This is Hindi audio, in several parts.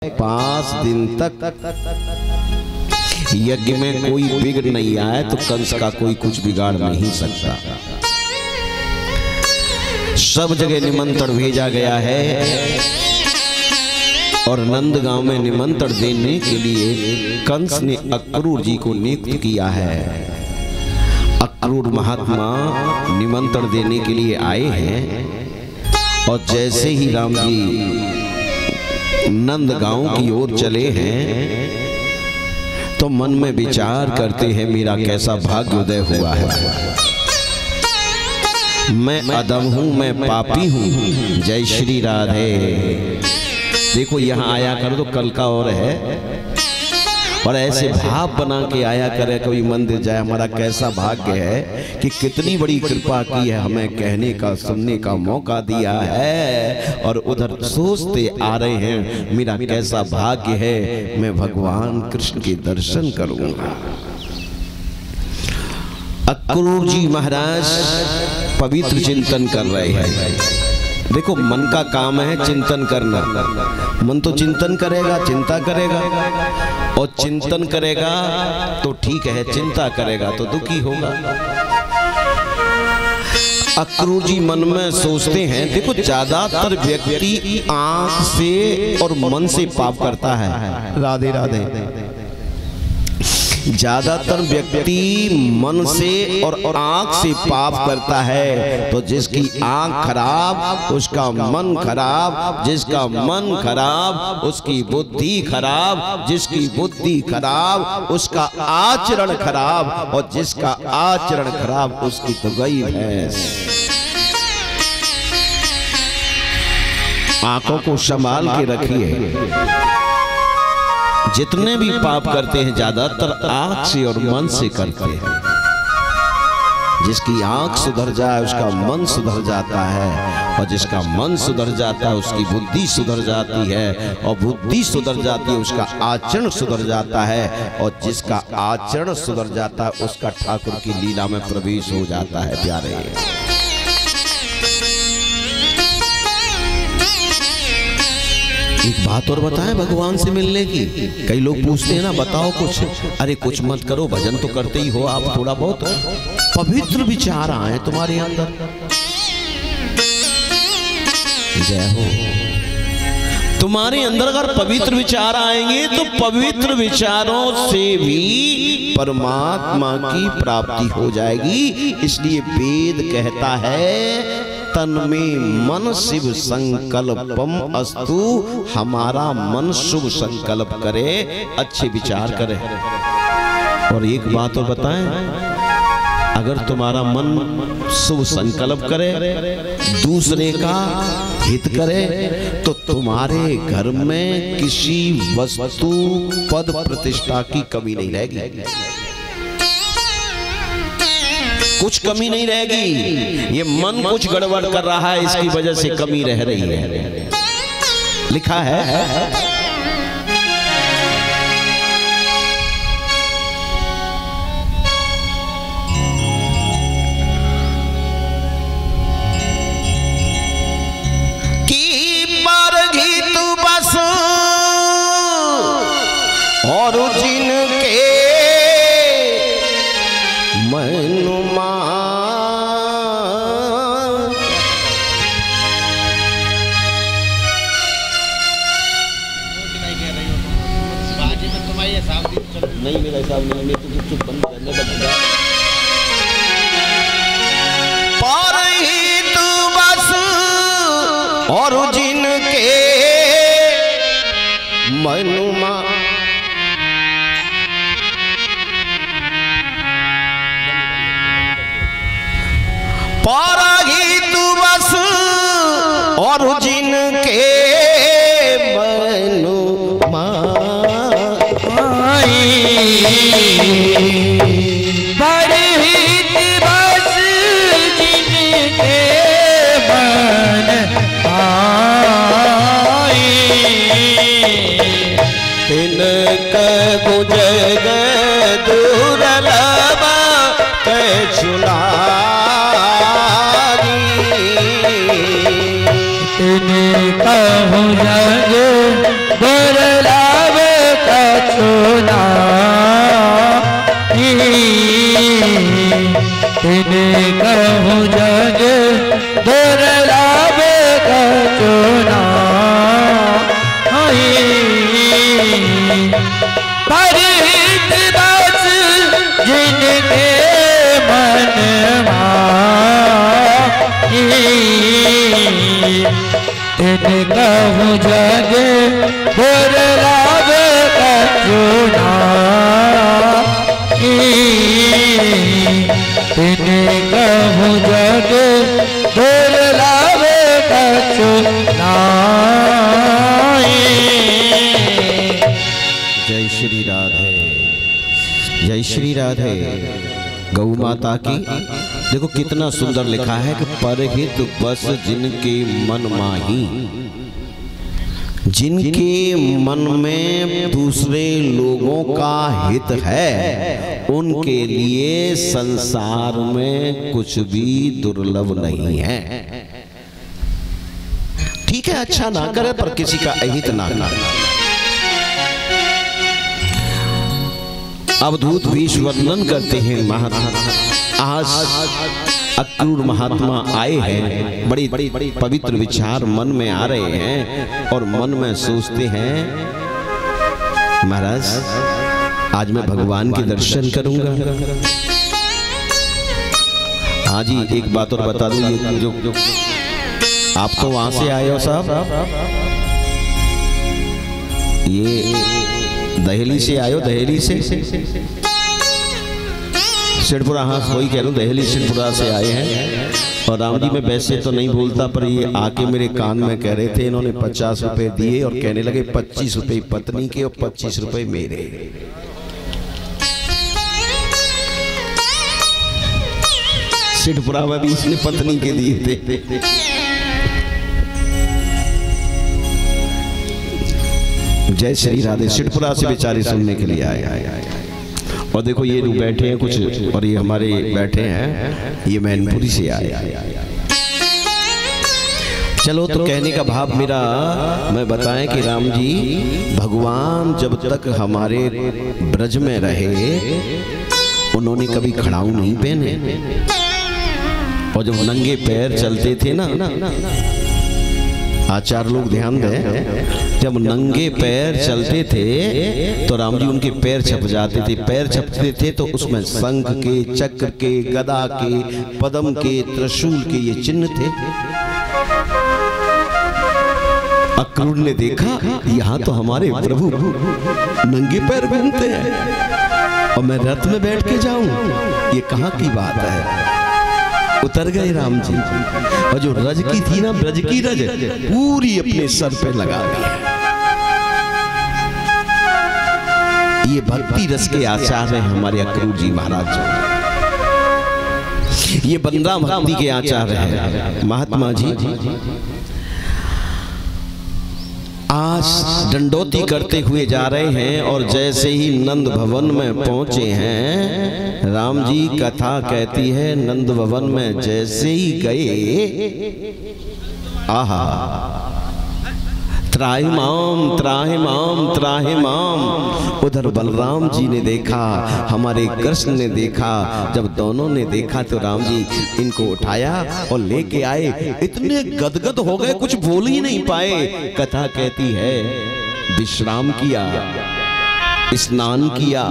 5 दिन तक यज्ञ में कोई बिगड़ नहीं आए तो कंस का कोई कुछ बिगाड़ नहीं सकता। सब जगह निमंत्रण भेजा गया है और नंदगांव में निमंत्रण देने के लिए कंस ने अक्रूर जी को नियुक्त किया है। अक्रूर महात्मा निमंत्रण देने के लिए आए हैं और जैसे ही राम जी नंदगांव की ओर चले हैं तो मन में विचार करते हैं, मेरा कैसा भाग्योदय हुआ है। मैं अधम हूं, मैं पापी हूं। जय श्री राधे। देखो यहाँ आया करो तो कल का और है, और ऐसे भाव बना के आया करे कोई मंदिर जाए। हमारा कैसा भाग्य है कि कितनी बड़ी कृपा की है, हमें कहने का सुनने का मौका दिया है। और उधर सोचते आ रहे हैं, मेरा कैसा भाग्य है, मैं भगवान कृष्ण के दर्शन करूंगा। अक्रूर जी महाराज पवित्र चिंतन कर रहे हैं। देखो मन का काम है चिंतन करना। मन तो चिंतन करेगा, चिंता करेगा, और चिंतन करेगा तो ठीक है, चिंता करेगा तो दुखी होगा। अक्रूर जी मन में सोचते हैं, देखो ज्यादातर व्यक्ति आंख से और मन से पाप करता है। राधे राधे। ज्यादातर व्यक्ति मन से और आंख से पाप करता है। तो जिसकी आंख खराब उसका मन खराब, जिसका मन खराब उसकी बुद्धि खराब, जिसकी बुद्धि खराब उसका आचरण खराब, और जिसका आचरण खराब उसकी तो गई भैंस। आंखों को संभाल के रखिए। जितने भी पाप करते हैं ज्यादातर आंख से और मन से करते हैं। जिसकी आंख सुधर जाए उसका मन सुधर जाता है, और जिसका मन सुधर जाता है उसकी बुद्धि सुधर जाती है, और बुद्धि सुधर जाती है उसका आचरण सुधर जाता है, और जिसका आचरण सुधर जाता है उसका ठाकुर की लीला में प्रवेश हो जाता है। प्यारे एक बात और बताएं भगवान से मिलने की। कई लोग पूछते हैं ना, बताओ कुछ। अरे कुछ मत करो, भजन तो करते ही हो आप, थोड़ा बहुत पवित्र विचार आए तुम्हारे अंदर। जय हो। तुम्हारे अंदर अगर पवित्र विचार आएंगे तो पवित्र विचारों से भी परमात्मा की प्राप्ति हो जाएगी। इसलिए वेद कहता है, तन में मन शिव संकल्पम अस्तु। हमारा मन शुभ संकल्प करे, अच्छे विचार करे। और एक बात और बताएं, अगर तुम्हारा मन शुभ संकल्प करे, दूसरे का हित करे, तो तुम्हारे घर में किसी वस्तु पद प्रतिष्ठा की कमी नहीं रहेगी। कुछ कमी नहीं रहेगी। ये मन कुछ गड़बड़ कर रहा है, इसकी वजह से कमी रह रही है। लिखा है कि मारगी तू बस और जिनके मनुमा नहीं, मेरा हिसाब नहीं, मैं तो चुप बंद रहने लगूंगा। पर ही तू बस और जिनके मनुमा पारागी तू बस और जिनके मनु माई बड़ी बस जिनके मन आई तिनका गुजर दुर्लभ कैचुला कहूँ जग बर दुर्लभ कछुना तिने कहूँ जग दुर्लभ कछुना परिहित बस जिनके मन तिने कहूँ जग दुर्लभ कछुना तिने कहूँ जग दुर्लभ कछुना। जय श्री राधे, जय श्री राधे। गौ माता की देखो कितना सुंदर लिखा है कि परहित बस जिनके मन माही, जिनके मन में दूसरे लोगों का हित है उनके लिए संसार में कुछ भी दुर्लभ नहीं है। ठीक है, अच्छा ना करे पर किसी का अहित ना करे। अवधूत विष वर्णन करते हैं महात्मा। आज अक्रूर महात्मा आए हैं, बड़ी बड़ी पवित्र विचार मन में आ रहे हैं और मन में सोचते हैं महाराज आज मैं भगवान के दर्शन करूंगा। हाँ जी, एक बात और बता दूं, ये जो आप तो वहां से आए हो साहब, ये दहली से आयो, दहली से सिद्धपुरा, हाँ वही कह रहा हूँ, दहली सिद्धपुरा से आए हैं। और राम जी मैं वैसे तो नहीं बोलता पर ये आके मेरे कान में कह रहे थे, इन्होंने 50 रुपए दिए और कहने लगे 25 रुपए पत्नी के और 25 रुपए मेरे। सिद्धपुरा में भी इसने पत्नी के दिए थे। जय श्री राधे। सिद्धपुरा से बेचारे सुनने के लिए आए। और देखो ये लोग बैठे हैं कुछ, और ये हमारे बैठे हैं, ये मैनपुरी से आए। चलो तो कहने का भाव मेरा मैं बताएं कि राम जी भगवान जब तक हमारे ब्रज में रहे उन्होंने कभी खड़ाऊ नहीं पहने, और जब नंगे पैर चलते थे ना, आचार लोग ध्यान दें, जब नंगे पैर चलते थे तो राम जी उनके पैर छप जाते थे। पैर छपते थे तो उसमें शंख के, चक्र के, गदा के, पद्म के, त्रिशूल के ये चिन्ह थे। अक्रूर ने देखा यहाँ तो हमारे प्रभु नंगे पैर घूमते हैं और मैं रथ में बैठ के जाऊं, ये कहाँ की बात है। उतर गए राम जी, और जो रज की थी ना, ब्रज की रज पूरी अपने सर पे लगा दी। ये भक्ति रस के आचार्य हैं हमारे अक्रूर जी महाराज, ये बंदा भक्ति के आचार्य हैं महात्मा जी। आज दंडोती करते हुए जा रहे हैं और जैसे ही नंद भवन में पहुंचे हैं, राम जी कथा कहती है नंद भवन में जैसे ही गए, आहा त्राहिमाम त्राहिमाम त्राहिमाम। उधर बलराम जी ने देखा, हमारे कृष्ण ने देखा। जब दोनों ने देखा तो राम जी इनको उठाया और लेके आए। इतने गदगद हो गए कुछ बोल ही नहीं पाए। कथा कहती है विश्राम किया, स्नान किया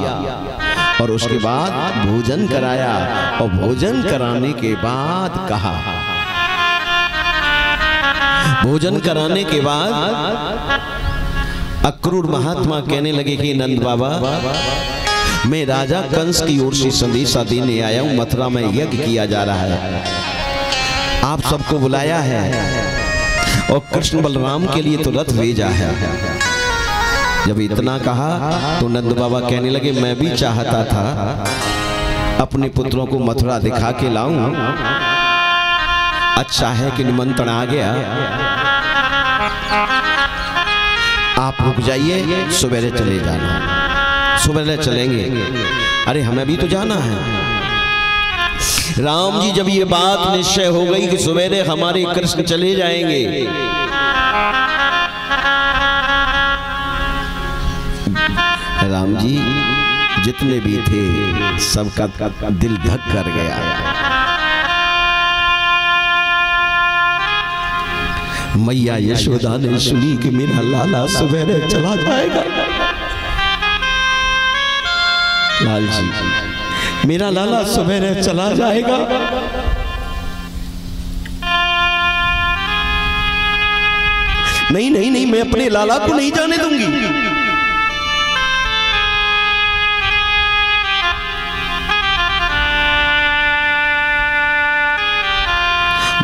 और उसके बाद भोजन कराया, और भोजन कराने के बाद कहा, भोजन कराने के बाद अक्रूर महात्मा कहने लगे कि नंद बाबा मैं राजा कंस की ओर से संदेशा देने आया हूं। मथुरा में यज्ञ किया जा रहा है, आप सबको बुलाया है और कृष्ण बलराम के लिए तो रथ भेजा है। जब इतना कहा तो नंद बाबा कहने लगे मैं भी चाहता था अपने पुत्रों को मथुरा दिखा के लाऊं। अच्छा है कि निमंत्रण आ गया, आप रुक जाइए, सवेरे चले जाना। सवेरे चलेंगे, अरे हमें भी तो जाना है। राम जी जब ये बात निश्चय हो गई कि सवेरे हमारे कृष्ण चले जाएंगे, राम जी जितने भी थे सबका दिल धक कर गया। मैया यशोदा ने सुनी कि मेरा लाला सवेरे चला जाएगा। लाल जी मेरा लाला सवेरे चला जाएगा। नहीं नहीं नहीं, मैं अपने लाला को नहीं जाने दूंगी।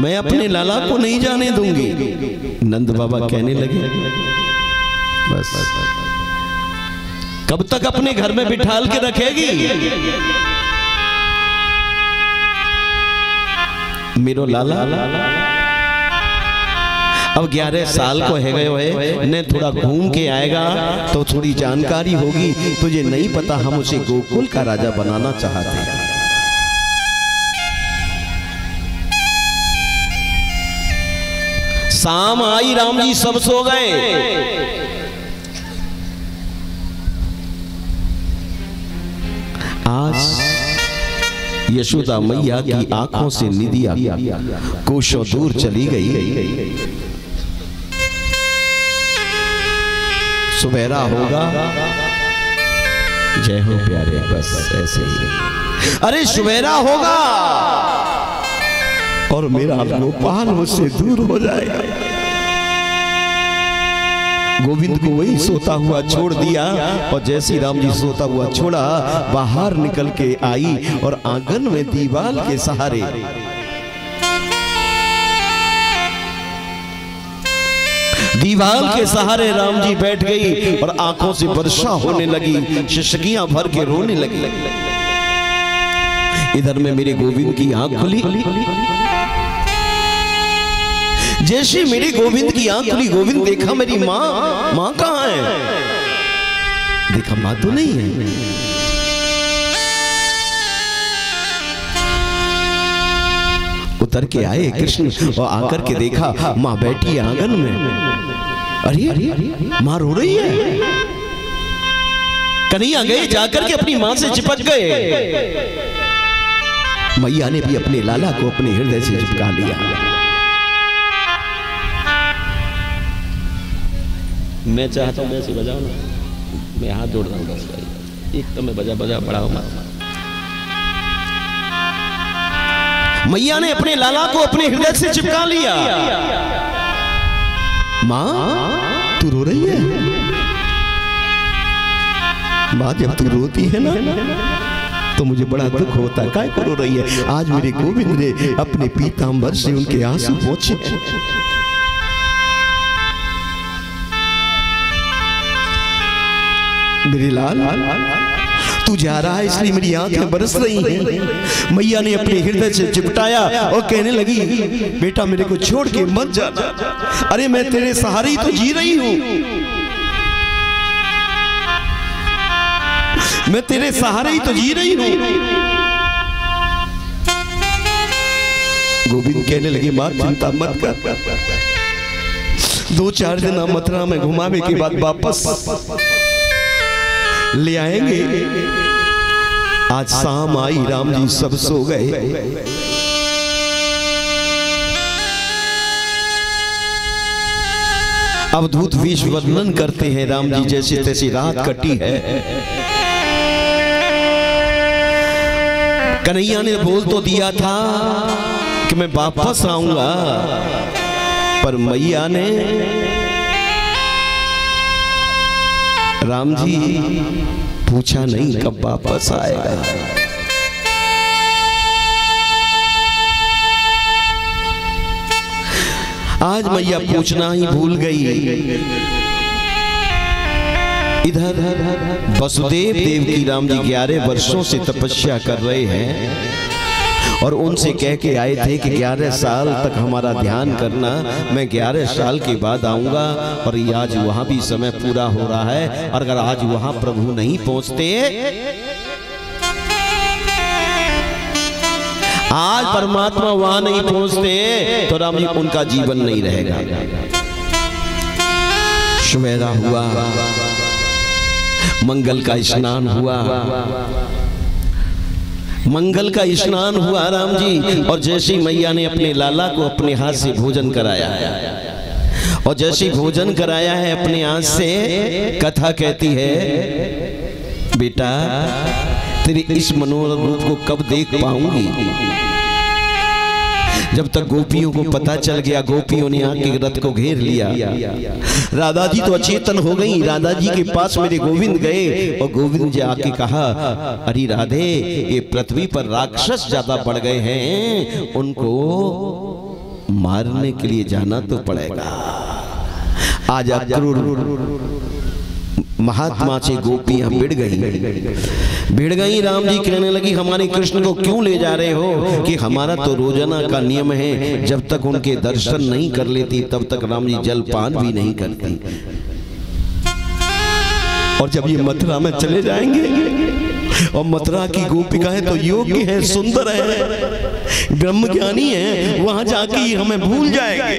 मैं अपने लाला को नहीं जाने दूंगी। नंद बाबा कहने लगे बस कब तक अपने घर में बिठाल के रखेगी? मेरो लाला अब 11 साल को है गए हुए ने, थोड़ा घूम के आएगा तो थोड़ी जानकारी होगी। तुझे नहीं पता हम उसे गोकुल का राजा बनाना चाहते हैं। शाम आई, राम जी सब सो गए। आज यशोदा मैया की आंखों से निदिया कोशों दूर चली गई। सुबेरा होगा, जय हो प्यारे, बस ऐसे ही। अरे सुबेरा होगा और मेरा गोपाल मुझसे दूर हो जाएगा। गोविंद को वही सोता हुआ छोड़ दिया और जैसे राम जी सोता हुआ छोड़ा, बाहर निकल के आई और आंगन में दीवार के सहारे राम जी बैठ गई और आंखों से वर्षा होने लगी, शिशकियां भर के रोने लगी। इधर में मेरे गोविंद की आंख खुली। जैसे मेरे गोविंद की आंख खुली, गोविंद देखा मेरी माँ कहाँ है? देखा माँ तो नहीं है। उतर के आए कृष्ण और आकर के देखा माँ बैठी है आंगन में। अरे माँ रो रही है। कन्हैया गए, जाकर के अपनी माँ से चिपक गए। मैया ने भी अपने लाला को अपने हृदय से चिपका लिया। मैं चाहता हूं वैसे बजाओ ना, मैं हाथ जोड़ रहा हूं बस भाई, एक तो मैं बजा बढ़ाओ मत। मैया ने अपने लाला को अपने हृदय से चिपका लिया। माँ तू रो रही है? माँ जब तू रोती है ना तो मुझे बड़ा दुख होता है। काय को रो रही है? आज मेरे गोविंद ने अपने पीतांबर से उनके आंसू पोंछे। मेरे लाल तू जा रहा है इसलिए मेरी आंखें बरस रही हैं। मैया ने अपने हृदय से चिपटाया और कहने लगी बेटा मेरे को छोड़ के मत जाना। अरे मैं तेरे सहारे ही तो जी रही हूं, मैं तेरे सहारे ही तो जी रही हूं। गोविंद कहने लगे मां चिंता मत कर, 2-4 दिन मथुरा में घुमावे के बाद वापस ले आएंगे। आज शाम आई, राम जी सब सो गए। अवधूत वेश वर्णन करते हैं राम जी जैसे तैसी रात कटी है। कन्हैया ने बोल तो दिया था कि मैं वापस आऊंगा, पर मैया ने राम जी पूछा नहीं कब वापस आएगा। आज मैया पूछना ही भूल गई। इधर वसुदेव देवकी राम जी 11 वर्षों से तपस्या कर रहे हैं और उनसे कह के आए थे कि 11 साल तक हमारा ध्यान करना, मैं 11 साल के बाद आऊंगा। और आज वहां भी समय पूरा हो रहा है और अगर आज वहां प्रभु नहीं पहुंचते, आज परमात्मा वहां नहीं पहुंचते तो राम जी उनका जीवन नहीं रहेगा। सुबेरा हुआ, मंगल का स्नान हुआ, मंगल का स्नान हुआ राम जी। और जैसी मैया ने अपने लाला को अपने हाथ से भोजन कराया, और जैसी भोजन कराया है अपने हाथ से, कथा कहती है बेटा तेरे इस मनोरम रूप को कब देख पाऊंगी। जब तक गोपियों को पता चल गया, गोपियों ने आके रथ को घेर लिया। राधा जी तो अचेतन हो गई। राधा जी के पास मेरे गोविंद गए और गोविंद जी आके कहा, अरे राधे ये पृथ्वी पर राक्षस ज्यादा बढ़ गए हैं, उनको मारने के लिए जाना तो पड़ेगा। आज अक्रूर महात्मा से गोपियां भिड़ गई। राम जी कहने लगी, हमारे कृष्ण को क्यों ले जा रहे हो? कि हमारा तो रोजाना का नियम है, जब तक उनके दर्शन नहीं कर लेती तब तक राम जी जलपान भी नहीं करती। और जब ये मथुरा में चले जाएंगे, और मथुरा की गोपिकाएं तो योग्य है, सुंदर है, ब्रह्मज्ञानी है, वहां जाके हमें भूल जाएंगे।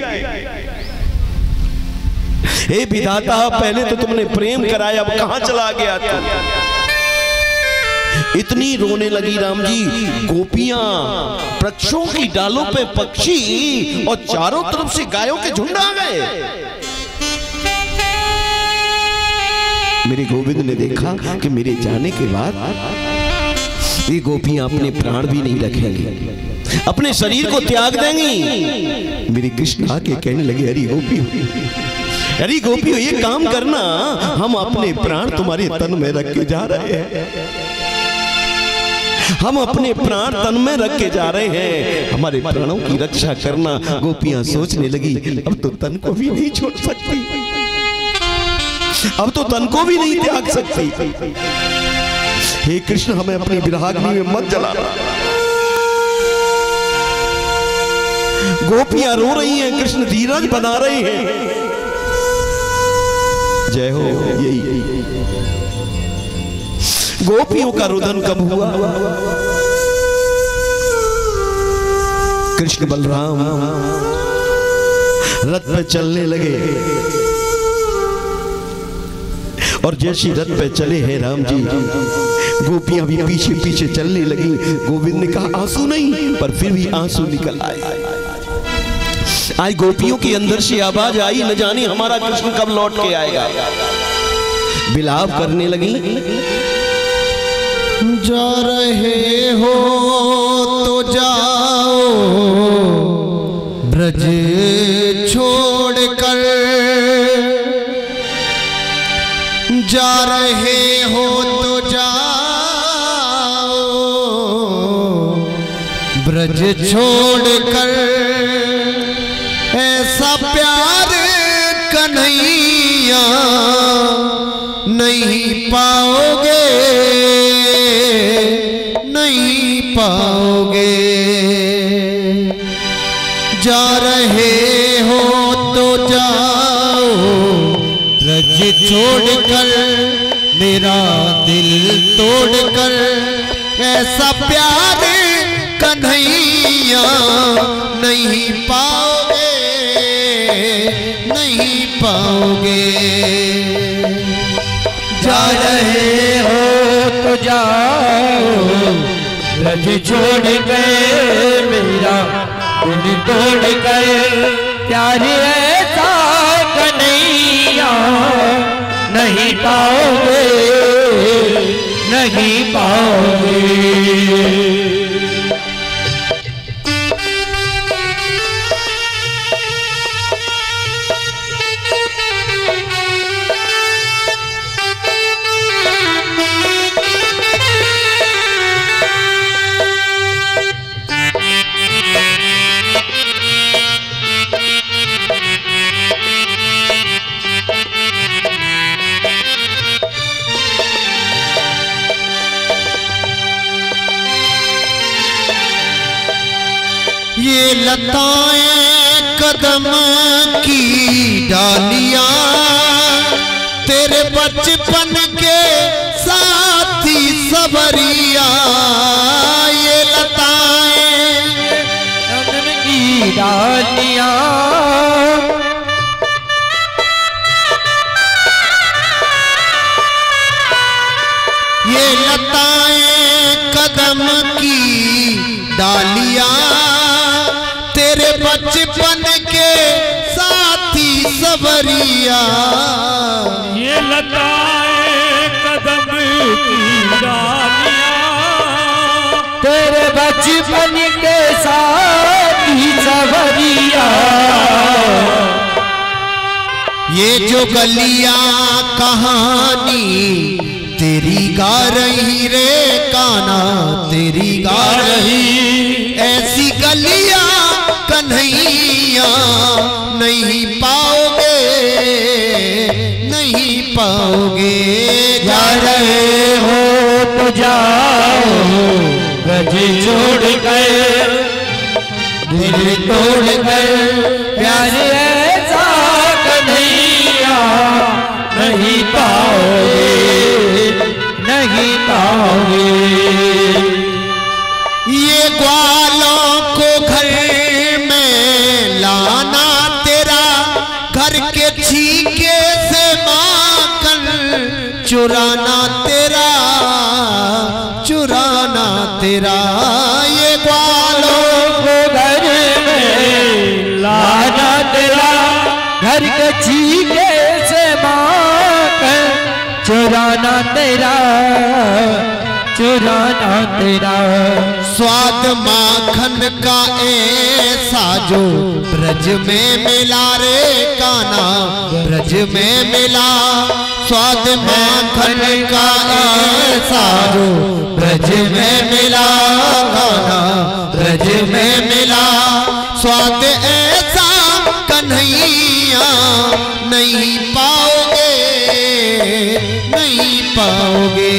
हे विधाता, पहले तो तुमने प्रेम कराया, अब कहां चला गया तू? इतनी रोने लगी राम जी। गोपियां वृक्षों की डालों पे पक्षी, और चारों तरफ से गायों के झुंड आ गए। मेरे गोविंद ने देखा कि मेरे जाने के बाद ये गोपियां अपने प्राण भी नहीं रखेंगी, अपने शरीर को त्याग देंगी। मेरे कृष्ण आके कहने लगे, अरे गोपियों ये काम करना, हम अपने प्राण तुम्हारे तन में रख के जा रहे हैं, हम अपने प्राण तन में रख के जा रहे हैं, हमारे प्राणों की रक्षा करना। गोपियां सोचने लगी, अब तो तन को भी नहीं छोड़ सकती, अब तो तन को भी नहीं त्याग सकती। हे कृष्ण, हमें अपनी विराग्नि में मत जलाना। गोपियां रो रही हैं, कृष्ण धीरज बना रहे हैं। जय हो। यही गोपियों का रुदन कब हुआ? कृष्ण बलराम रथ पे चलने लगे, और जैसी रथ पे चले हैं राम जी, गोपियां भी पीछे पीछे चलने लगी। गोविंद ने कहा, आंसू नहीं, पर फिर भी आंसू निकल आए। आज गोपियों के अंदर से आवाज आई, न जाने हमारा कृष्ण कब लौट के आएगा। विलाप करने लगी, जा रहे हो तो जाओ ब्रज छोड़कर, जा रहे हो तो जाओ ब्रज छोड़कर, ऐसा प्यार कन्हैया नहीं पाओगे, नहीं पाओगे। जा रहे हो तो जाओ ब्रज छोड़कर, मेरा दिल तोड़कर, ऐसा प्यार कन्हैया नहीं पाओगे, नहीं पाओगे। जा रहे हो तो जाओ ब्रज छोड़ गए, मेरा दिल तोड़ गए, प्यार ऐसा कन्हैया नहीं पाओगे, नहीं पाओगे। ये लताएं कदम की डालियां, तेरे बचपन के साथी सबरिया। ये लताएं कदम की डालियां, ये लताएं कदम की डालियां तेरे बचपन के साथी सवरिया। ये लताएं कदम की डालियां तेरे बचपन के साथी सवरिया। ये जो गलियां कहानी तेरी गा रही रे काना तेरी गा रही, ऐसी गलियां कन्हैया नहीं पाओगे नहीं पाओगे। जा रहे हो तो जाओ ब्रज छोड़ गए दिल तोड़ गए, प्यार ऐसा कन्हैया नहीं पाओगे नहीं पाओगे। ये ग्वालों को घर में लाना तेरा, घर के छीके से माखन चुराना तेरा चुराना तेरा। ये ग्वालों को घर में लाना तेरा, घर के छीके से माखन चुराना तेरा चुराना तेरा। स्वाद माखन का ऐसा जो ब्रज में मिला रे काना ब्रज में मिला। स्वाद माखन का ऐसा जो ब्रज में मिला काना ब्रज में मिला। स्वाद ऐसा कन्हैया नहीं पाओगे नहीं पाओगे।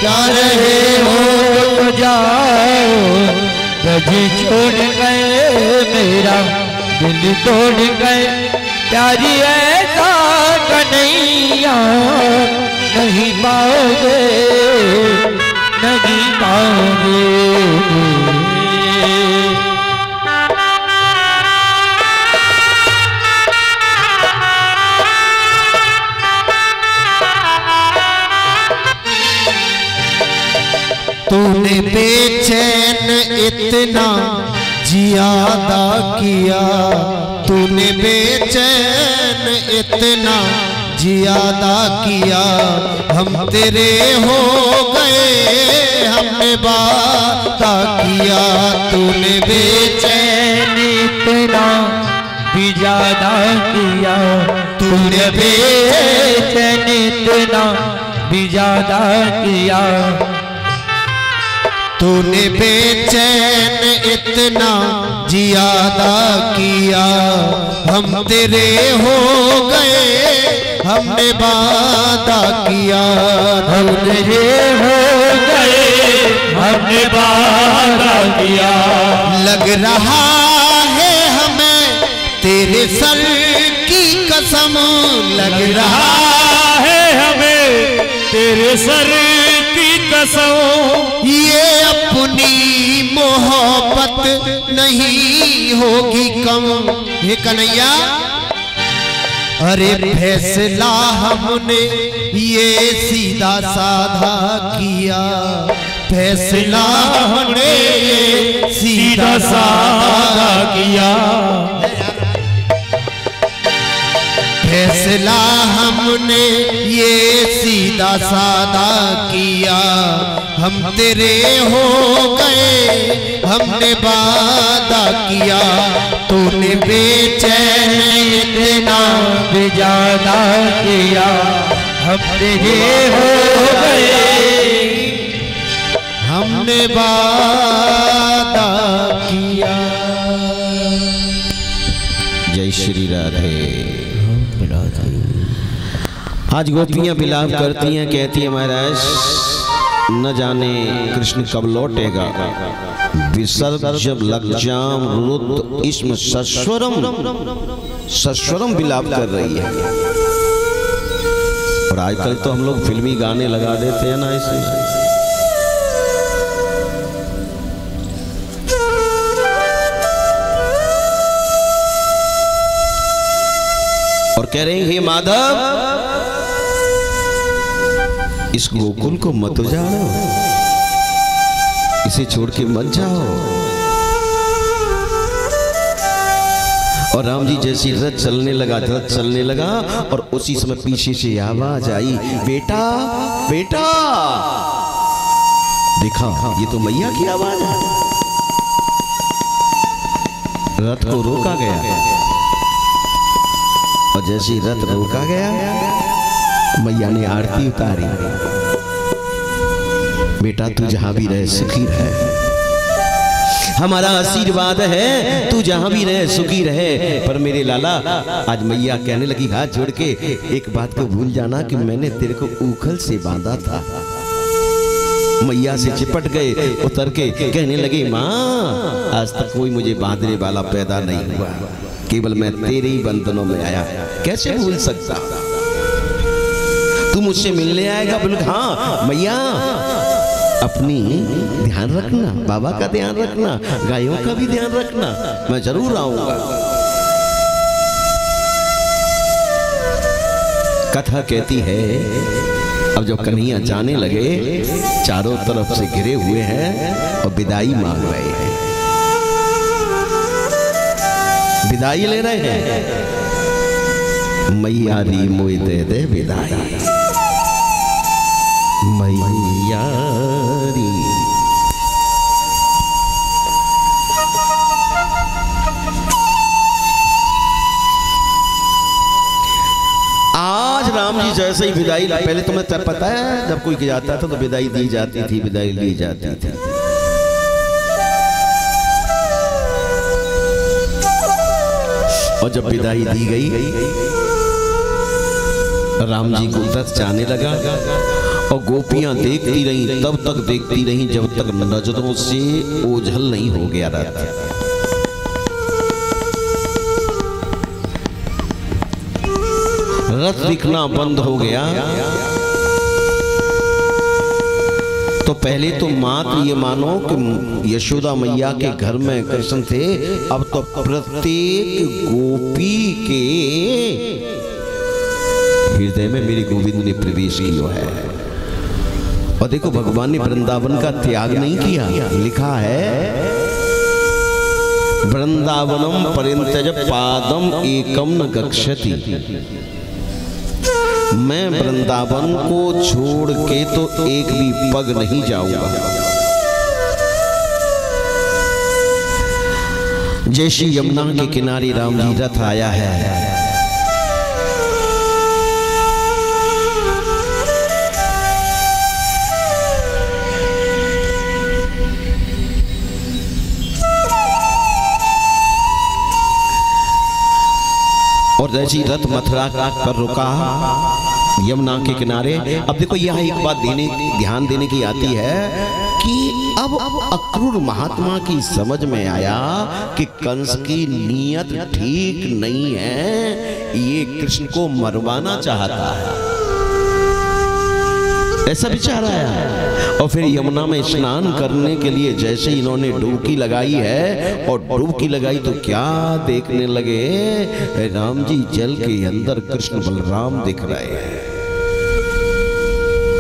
जा रहे हो तो जाओ ब्रज छोड़ गए मेरा दिल तोड़ गए, प्यारी ऐसा कन्हैया नहीं पाओगे नहीं पाओगे। तूने बेचैन इतना जियादा किया, तूने बेचैन इतना जियादा किया। हम तेरे हो गए हमने वादा किया। तूने बेचैन इतना भी ज्यादा किया, तूने बेचैन इतना भी ज्यादा किया। तूने बेचैन इतना जियादा किया। हम तेरे हो गए हमने वादा किया। हम तेरे हो गए हमने वादा किया। लग रहा है हमें तेरे सर की कसम, लग रहा है हमें तेरे सर की कसम। ये अपनी मोहब्बत नहीं होगी कम। हे कन्हैया अरे फैसला हमने ये सीधा साधा किया। फैसला हमने ये सीधा साधा किया। फैसला हमने ये सीधा साधा किया। हम तेरे हो गए हमने वादा किया। तूने बेचैन इतना भी ज्यादा किया। हम तेरे हो गए हमने वादा किया। जय श्री राधे। आज गोपियां विलाप करती हैं, कहती हैं महाराज न जाने कृष्ण कब लौटेगा। विसर्ग जब लग जाम रुद्र इसमें सस्वरम विलाप कर रही है। और आजकल तो हम लोग फिल्मी गाने लगा देते हैं ना ऐसे। और कह रहे हैं हे माधव इस गोकुल को मत उजाड़ो, इसे छोड़ के मत जाओ। और राम जी जैसी रथ चलने लगा और उसी समय पीछे से आवाज आई, बेटा बेटा। देखा, ये तो मैया की आवाज है। रथ को रोका गया और जैसी रथ रोका गया, मैया ने आरती उतारी। बेटा तू जहां भी रहे सुखी रहे, हमारा आशीर्वाद है, तू जहां भी रहे सुखी रहे। पर मेरे लाला, आज मैया कहने लगी हाथ जोड़ के, एक बात को भूल जाना कि मैंने तेरे को ऊखल से बांधा था। मैया से चिपट गए, उतर के कहने लगे, माँ आज तक कोई मुझे बांधने वाला पैदा नहीं हुआ, केवल मैं तेरे ही बंधनों में आया, कैसे भूल सकता। तू मुझसे मिलने आएगा? बोले हाँ मैया, अपनी ध्यान रखना, बाबा का ध्यान रखना, गायों का भी ध्यान रखना, मैं जरूर आऊंगा। कथा कहती है, अब जब कन्हैया जाने लगे, चारों तरफ से घिरे हुए हैं और विदाई मांग रहे हैं, विदाई ले रहे हैं। मैया री मोई दे दे विदाई, मैया री। आज राम जी जैसे ही विदाई, पहले तुम्हें तब पता है जब कोई जाता था तो विदाई दी जाती थी, विदाई ली जाती थी। और जब विदाई दी गई, राम जी को रथ जाने लगा और गोपियां देखती रहीं, तब तक देखती रहीं जब तक नजरों से ओझल नहीं हो गया रथ। रथ दिखना बंद हो गया तो पहले तो मात्र ये मानो कि यशोदा मैया के घर में कृष्ण थे, अब तो प्रत्येक गोपी के हृदय में मेरे गोविंद ने प्रवेश किया है। और देखो, भगवान ने वृंदावन का त्याग नहीं किया, लिखा है वृंदावनम परित्यज पादम एकम न गच्छति। मैं वृंदावन को छोड़ के तो एक भी पग नहीं जाऊंगा। जैसे यमुना के किनारे राम जी रथ आया है, और जैसी रथ मथुरा पर रुका यमुना के किनारे। अब देखो, यह एक बात ध्यान देने की आती है कि अब अक्रूर महात्मा की समझ में आया कि कंस की नीयत ठीक नहीं है, ये कृष्ण को मरवाना चाहता है, ऐसा विचार आया। और फिर यमुना में स्नान करने के लिए जैसे इन्होंने डुबकी लगाई है, और डुबकी लगाई तो क्या देखने लगे, राम जी जल के अंदर कृष्ण बलराम दिख रहे हैं।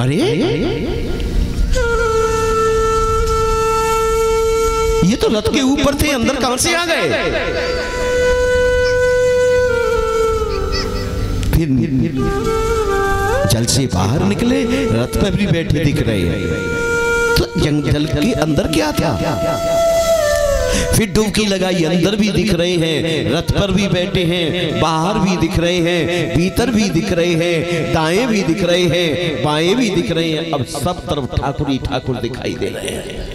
अरे ये तो रथ के ऊपर थे, अंदर कहां से आ गए? फिर जल से बाहर निकले, रथ पर भी बैठे दिख रहे हैं, तो जंगल के अंदर क्या था? फिर डुबकी लगाई, अंदर भी दिख रहे हैं, रथ पर भी बैठे हैं, बाहर भी दिख रहे हैं, भीतर भी दिख रहे हैं, दाएं भी दिख रहे हैं, बाएं भी दिख रहे हैं। अब सब तरफ ठाकुर ही ठाकुर दिखाई दे रहे हैं।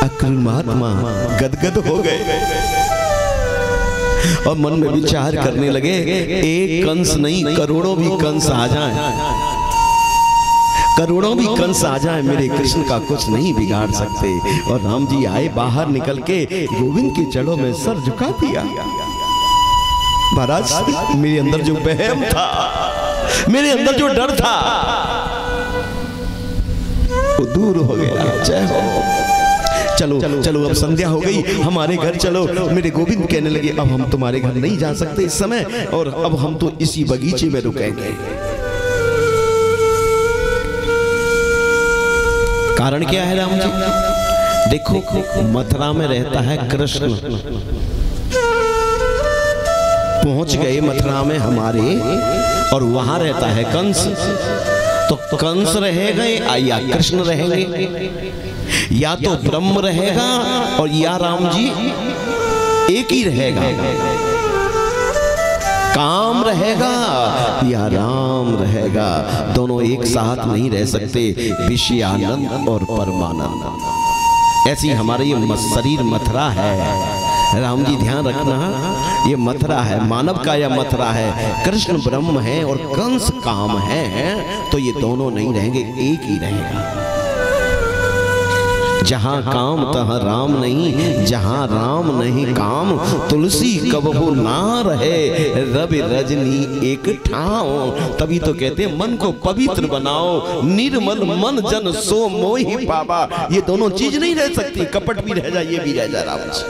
अक्रूर महात्मा गदगद हो गए और मन में विचार करने लगे, एक कंस नहीं, करोड़ों भी कंस आ जाएं, करोड़ों भी कंस आ जाएं, मेरे कृष्ण का कुछ नहीं बिगाड़ सकते। और राम जी आए, बाहर निकल के गोविंद के चरणों में सर झुका दिया। महाराज, मेरे अंदर जो वहम था, मेरे अंदर जो डर था, वो दूर हो गया। जय हो, चलो चलो अब संध्या हो गई, हमारे घर चलो। मेरे गोविंद कहने लगे अब हम तुम्हारे घर नहीं जा सकते इस समय, और अब हम तो इसी बगीचे में रुकेंगे। कारण क्या है राम जी? देखो मथुरा में रहता है कृष्ण, पहुंच गए मथुरा में हमारे, और वहां रहता है कंस। तो कंस रहेगा या कृष्ण रहेंगे, या तो ब्रह्म रहेगा और या राम जी एक ही रहेगा, काम रहेगा या राम रहेगा। दोनों एक साथ नहीं रह सकते, विषयानंद और परमानंद। ऐसी हमारा ये शरीर मथुरा है राम जी, ध्यान रखना, ये मथुरा है, मानव का यह मथुरा है। कृष्ण ब्रह्म है और कंस काम है, तो ये दोनों नहीं रहेंगे, एक ही रहेगा। जहां काम तहां राम नहीं, जहां राम नहीं काम, तुलसी कबहू ना रहे, रवि रजनी एक ठाव। तभी तो कहते हैं मन को पवित्र बनाओ, निर्मल मन जन सो मोहि पावा। ये दोनों चीज नहीं रह सकती, कपट भी रह जाए, ये भी रह जाए राम जी।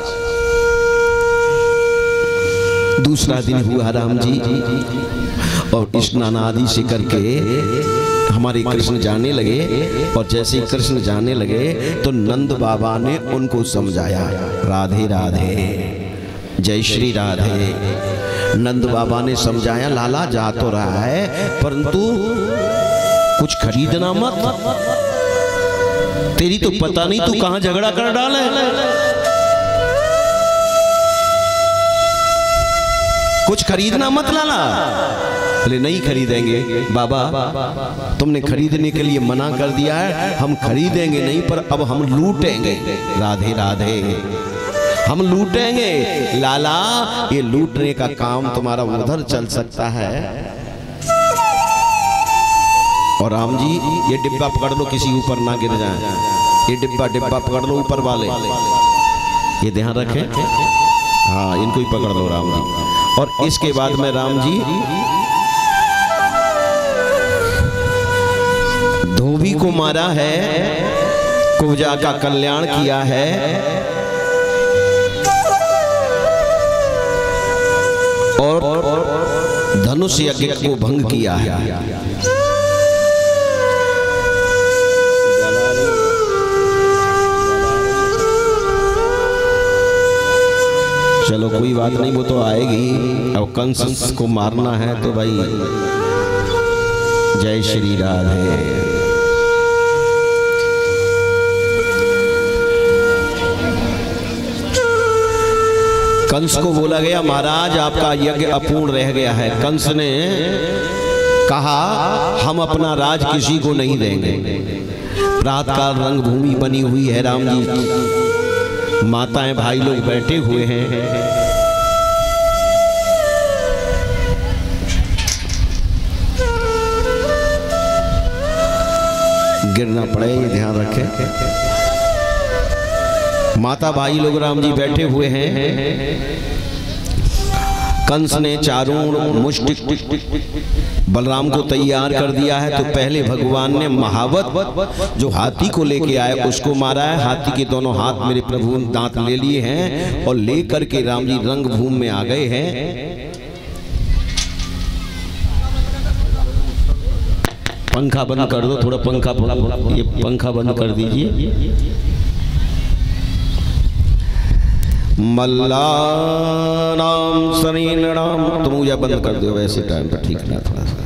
दूसरा दिन हुआ राम जी, और स्नान आदि से करके हमारे कृष्ण जाने लगे। और जैसे ही कृष्ण जाने लगे तो नंद बाबा ने उनको समझाया, राधे राधे, जय श्री राधे। नंद बाबा ने समझाया, लाला जा तो रहा है परंतु कुछ खरीदना मत, तेरी तो पता नहीं तू कहां झगड़ा कर डाले। कुछ खरीदना मत लाला। बोले नहीं खरीदेंगे बाबा, तुमने खरीदने के लिए मना कर दिया है, हम खरीदेंगे नहीं, पर अब हम लूटेंगे। राधे राधे, हम लूटेंगे लाला। ये लूटने का काम तुम्हारा उधर चल सकता है। और राम जी ये डिब्बा पकड़ लो, किसी ऊपर ना गिर जाए। ये डिब्बा पकड़ लो ऊपर वाले, ये ध्यान रखें। हाँ, इनको ही पकड़ लो राम जी। और इसके बाद में राम जी धोबी को मारा है, कुब्जा का कल्याण किया है, और धनुष यज्ञ को भंग किया है। चलो कोई बात नहीं, वो तो आएगी। अब कंस को मारना है तो भाई जय श्री राधे। कंस को बोला गया महाराज आपका यज्ञ अपूर्ण रह गया है। कंस ने कहा हम अपना राज किसी को नहीं देंगे। प्रातःकाल रंगभूमि बनी हुई है राम जी, माताएं भाई लोग बैठे हुए हैं। गिरना पड़े, ये ध्यान रखें। माता भाई लोग राम जी बैठे हुए हैं। कंस ने चारों मुष्टि बलराम को तैयार कर दिया है। तो पहले भगवान ने महावत जो हाथी को लेके आए उसको मारा है। हाथी के दोनों हाथ मेरे प्रभु दांत ले लिए हैं और लेकर के राम जी रंगभूमि में आ गए हैं। पंखा बंद कर दो, थोड़ा पंखा, ये पंखा बंद कर दीजिए। मल्लानाम शरीणाम, तुम मुझे बंद कर दो वैसे टाइम पर, ठीक ना थोड़ा सा।